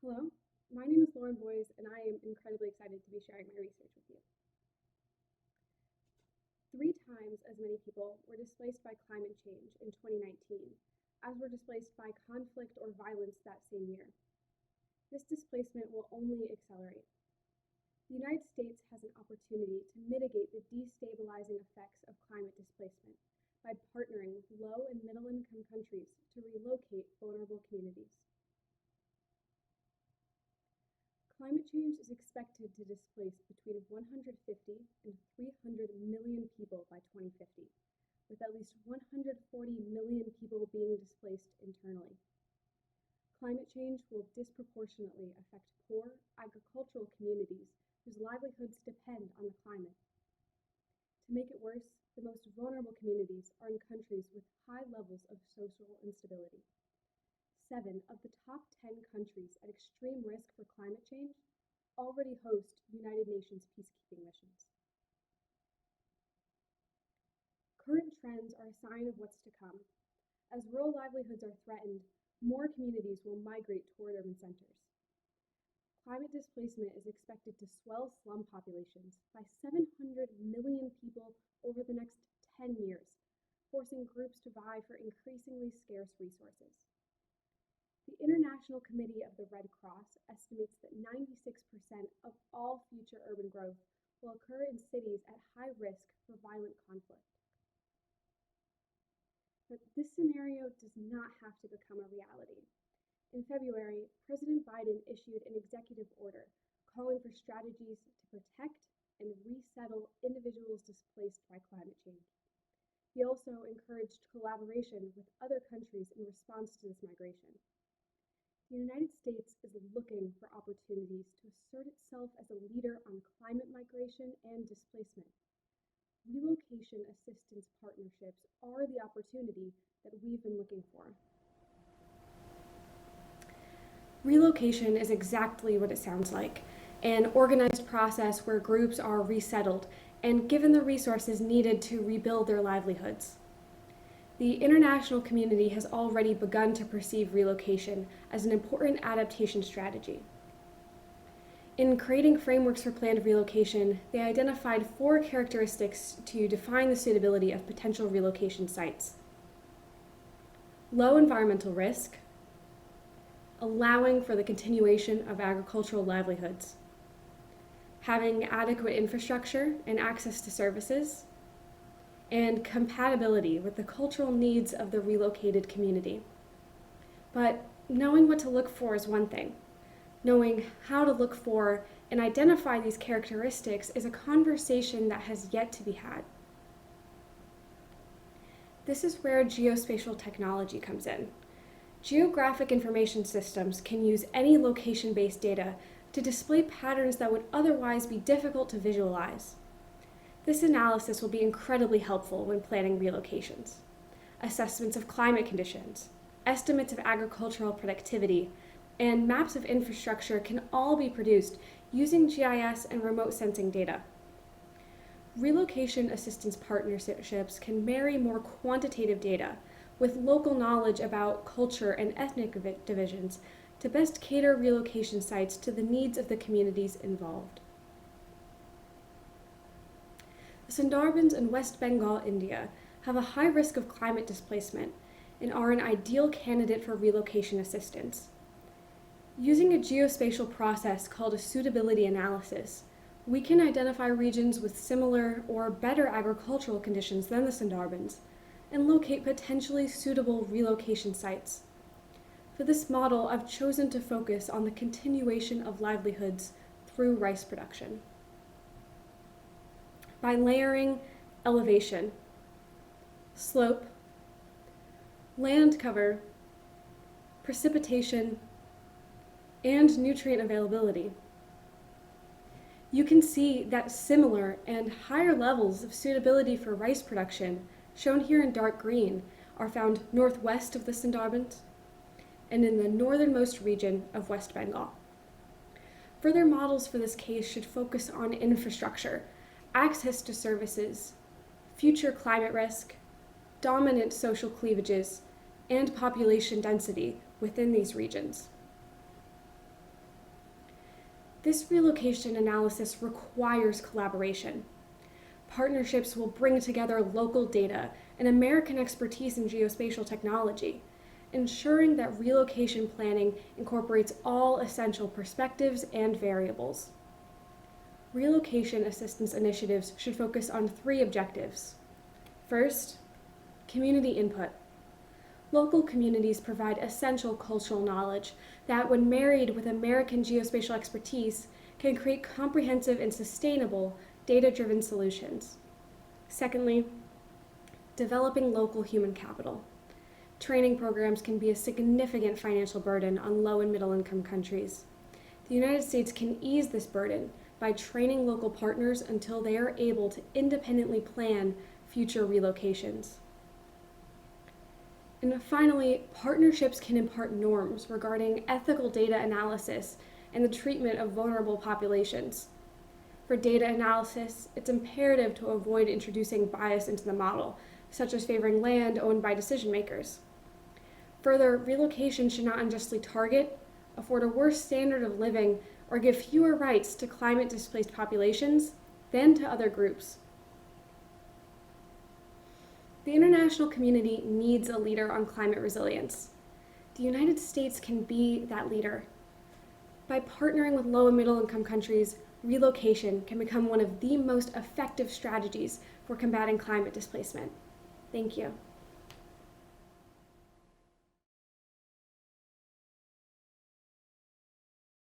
Hello, my name is Lauren Boyes, and I am incredibly excited to be sharing my research with you. 3 times as many people were displaced by climate change in 2019 as were displaced by conflict or violence that same year. This displacement will only accelerate. The United States has an opportunity to mitigate the destabilizing effects of climate displacement by partnering with low and middle income countries to relocate vulnerable communities. Climate change is expected to displace between 150 and 300 million people by 2050, with at least 140 million people being displaced internally. Climate change will disproportionately affect poor agricultural communities whose livelihoods depend on the climate. To make it worse, the most vulnerable communities are in countries with high levels of social instability. 7 of the top 10 countries at extreme risk for climate change already host United Nations peacekeeping missions. Current trends are a sign of what's to come. As rural livelihoods are threatened, more communities will migrate toward urban centers. Climate displacement is expected to swell slum populations by 700 million people over the next 10 years, forcing groups to vie for increasingly scarce resources. The International Committee of the Red Cross estimates that 96% of all future urban growth will occur in cities at high risk for violent conflict. But this scenario does not have to become a reality. In February, President Biden issued an executive order calling for strategies to protect and resettle individuals displaced by climate change. He also encouraged collaboration with other countries in response to this migration. The United States is looking for opportunities to assert itself as a leader on climate migration and displacement. Relocation assistance partnerships are the opportunity that we've been looking for. Relocation is exactly what it sounds like, an organized process where groups are resettled and given the resources needed to rebuild their livelihoods. The international community has already begun to perceive relocation as an important adaptation strategy. In creating frameworks for planned relocation, they identified 4 characteristics to define the suitability of potential relocation sites. Low environmental risk, allowing for the continuation of agricultural livelihoods, having adequate infrastructure and access to services, and compatibility with the cultural needs of the relocated community. But knowing what to look for is one thing. Knowing how to look for and identify these characteristics is a conversation that has yet to be had. This is where geospatial technology comes in. Geographic information systems can use any location-based data to display patterns that would otherwise be difficult to visualize. This analysis will be incredibly helpful when planning relocations. Assessments of climate conditions, estimates of agricultural productivity, and maps of infrastructure can all be produced using GIS and remote sensing data. Relocation assistance partnerships can marry more quantitative data with local knowledge about culture and ethnic divisions to best cater relocation sites to the needs of the communities involved. The Sundarbans in West Bengal, India, have a high risk of climate displacement and are an ideal candidate for relocation assistance. Using a geospatial process called a suitability analysis, we can identify regions with similar or better agricultural conditions than the Sundarbans and locate potentially suitable relocation sites. For this model, I've chosen to focus on the continuation of livelihoods through rice production. By layering elevation, slope, land cover, precipitation, and nutrient availability, you can see that similar and higher levels of suitability for rice production, shown here in dark green, are found northwest of the Sundarbans and in the northernmost region of West Bengal. Further models for this case should focus on infrastructure, access to services, future climate risk, dominant social cleavages, and population density within these regions. This relocation analysis requires collaboration. Partnerships will bring together local data and American expertise in geospatial technology, ensuring that relocation planning incorporates all essential perspectives and variables. Relocation assistance initiatives should focus on 3 objectives. First, community input. Local communities provide essential cultural knowledge that, when married with American geospatial expertise, can create comprehensive and sustainable data-driven solutions. Secondly, developing local human capital. Training programs can be a significant financial burden on low and middle income countries. The United States can ease this burden by training local partners until they are able to independently plan future relocations. And finally, partnerships can impart norms regarding ethical data analysis and the treatment of vulnerable populations. For data analysis, it's imperative to avoid introducing bias into the model, such as favoring land owned by decision makers. Further, relocation should not unjustly target, afford a worse standard of living, or give fewer rights to climate-displaced populations than to other groups. The international community needs a leader on climate resilience. The United States can be that leader. By partnering with low and middle income countries, relocation can become one of the most effective strategies for combating climate displacement. Thank you.